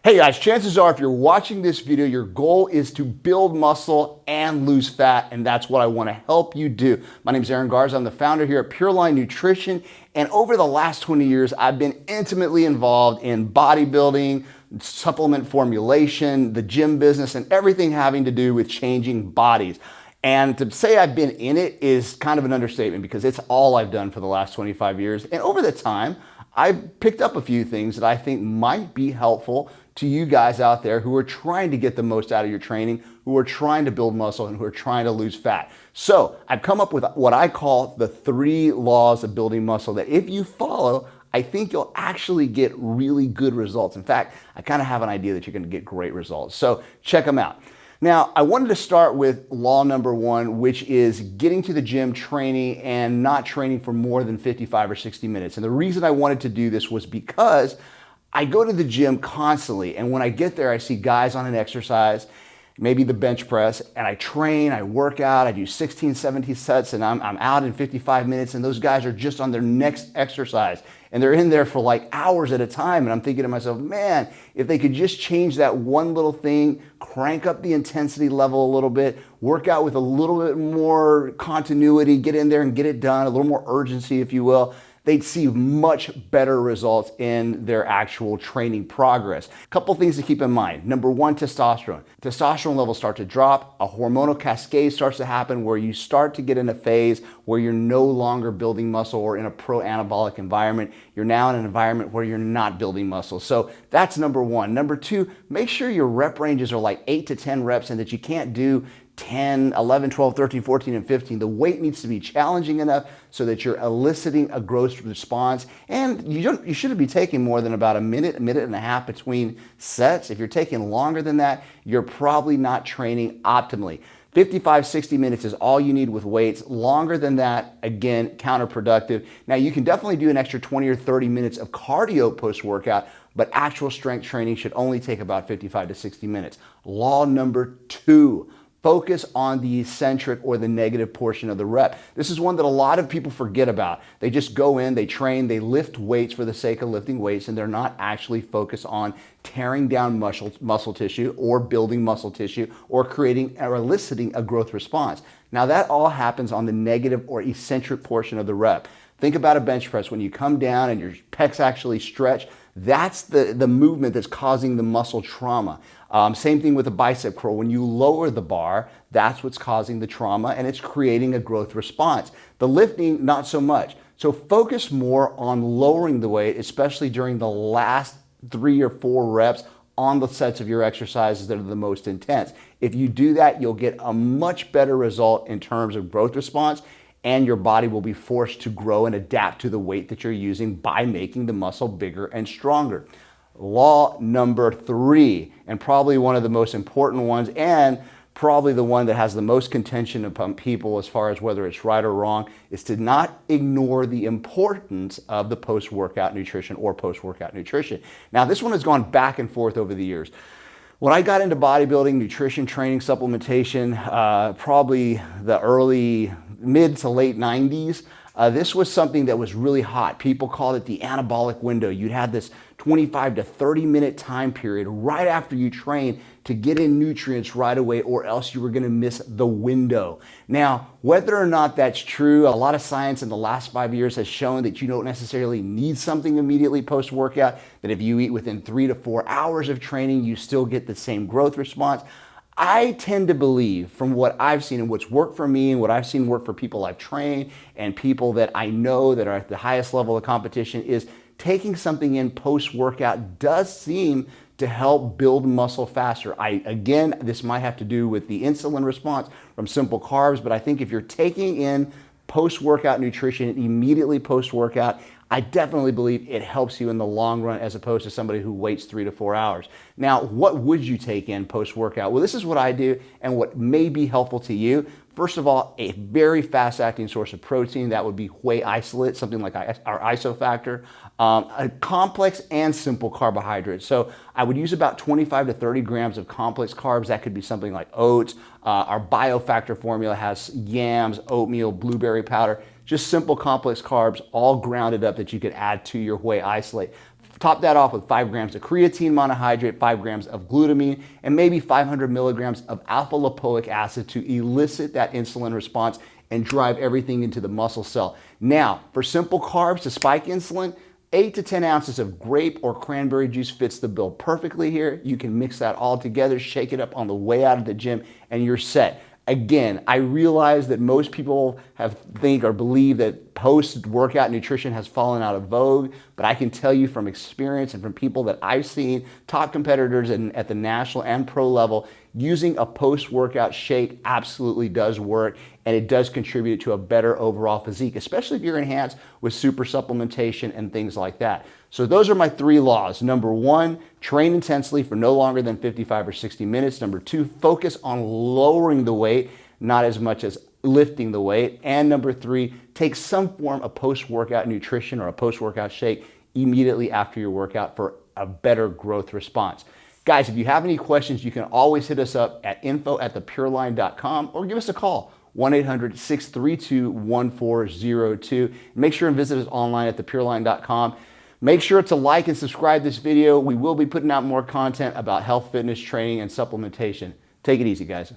Hey guys, chances are if you're watching this video, your goal is to build muscle and lose fat, and that's what I want to help you do. My name is Aaron Garza. I'm the founder here at Pureline Nutrition, and over the last 20 years, I've been intimately involved in bodybuilding, supplement formulation, the gym business, and everything having to do with changing bodies. And to say I've been in it is kind of an understatement because it's all I've done for the last 25 years. And over the time, I've picked up a few things that I think might be helpful to you guys out there who are trying to get the most out of your training, who are trying to build muscle, and who are trying to lose fat. So I've come up with what I call the 3 laws of building muscle that if you follow, I think you'll actually get really good results. In fact, I kind of have an idea that you're going to get great results. So check them out. Now, I wanted to start with law number 1, which is getting to the gym, training, and not training for more than 55 or 60 minutes. And the reason I wanted to do this was because I go to the gym constantly, and when I get there, I see guys on an exercise, maybe the bench press, and I train, I work out, I do 16, 17 sets, and I'm out in 55 minutes, and those guys are just on their next exercise, and they're in there for like hours at a time, and I'm thinking to myself, man, if they could just change that one little thing, crank up the intensity level a little bit, work out with a little bit more continuity, get in there and get it done, a little more urgency, if you will, they'd see much better results in their actual training progress. A couple things to keep in mind. Number 1, testosterone. Testosterone levels start to drop. A hormonal cascade starts to happen where you start to get in a phase where you're no longer building muscle or in a pro-anabolic environment. You're now in an environment where you're not building muscle. So that's number 1. Number 2, make sure your rep ranges are like 8 to 10 reps and that you can't do 10, 11, 12, 13, 14, and 15. The weight needs to be challenging enough so that you're eliciting a growth response. And you shouldn't be taking more than about a minute and a half between sets. If you're taking longer than that, you're probably not training optimally. 55, 60 minutes is all you need with weights. Longer than that, again, counterproductive. Now, you can definitely do an extra 20 or 30 minutes of cardio post-workout, but actual strength training should only take about 55 to 60 minutes. Law number 2. Focus on the eccentric or the negative portion of the rep. This is one that a lot of people forget about. They just go in, they train, they lift weights for the sake of lifting weights, and they're not actually focused on tearing down muscle tissue or building muscle tissue or creating or eliciting a growth response. Now that all happens on the negative or eccentric portion of the rep. Think about a bench press. When you come down and your pecs actually stretch, that's the movement that's causing the muscle trauma. Same thing with a bicep curl. When you lower the bar, that's what's causing the trauma and it's creating a growth response. The lifting, not so much. So focus more on lowering the weight, especially during the last 3 or 4 reps on the sets of your exercises that are the most intense. If you do that, you'll get a much better result in terms of growth response, and your body will be forced to grow and adapt to the weight that you're using by making the muscle bigger and stronger. Law number 3, and probably one of the most important ones, and probably the one that has the most contention upon people as far as whether it's right or wrong, is to not ignore the importance of the post-workout nutrition or post-workout nutrition. Now, this one has gone back and forth over the years. When I got into bodybuilding, nutrition, training, supplementation, probably the early, mid to late 90s, this was something that was really hot. People called it the anabolic window. You'd have this 25 to 30 minute time period right after you train to get in nutrients right away, or else you were going to miss the window. Now, whether or not that's true, a lot of science in the last 5 years has shown that you don't necessarily need something immediately post-workout, that if you eat within 3 to 4 hours of training, you still get the same growth response. I tend to believe, from what I've seen and what's worked for me and what I've seen work for people I've trained and people that I know that are at the highest level of competition, is taking something in post-workout does seem to help build muscle faster. Again, this might have to do with the insulin response from simple carbs, but I think if you're taking in post-workout nutrition immediately post-workout, I definitely believe it helps you in the long run as opposed to somebody who waits 3 to 4 hours. Now, what would you take in post-workout? Well, this is what I do and what may be helpful to you. First of all, a very fast-acting source of protein, that would be whey isolate, something like our isofactor, a complex and simple carbohydrates. So I would use about 25 to 30 grams of complex carbs. That could be something like oats. Our biofactor formula has yams, oatmeal, blueberry powder, just simple complex carbs all grounded up that you could add to your whey isolate. Top that off with 5 grams of creatine monohydrate, 5 grams of glutamine, and maybe 500 milligrams of alpha lipoic acid to elicit that insulin response and drive everything into the muscle cell. Now, for simple carbs to spike insulin, 8 to 10 ounces of grape or cranberry juice fits the bill perfectly here. You can mix that all together, shake it up on the way out of the gym, and you're set. Again, I realize that most people think or believe that post-workout nutrition has fallen out of vogue, but I can tell you from experience and from people that I've seen, top competitors at the national and pro level, using a post-workout shake absolutely does work, and it does contribute to a better overall physique, especially if you're enhanced with super supplementation and things like that. So those are my 3 laws. Number 1, train intensely for no longer than 55 or 60 minutes. Number 2, focus on lowering the weight, not as much as lifting the weight. And number 3, take some form of post-workout nutrition or a post-workout shake immediately after your workout for a better growth response. Guys, if you have any questions, you can always hit us up at info@thepureline.com or give us a call, 1-800-632-1402. Make sure and visit us online at thepureline.com. Make sure to like and subscribe this video. We will be putting out more content about health, fitness, training, and supplementation. Take it easy, guys.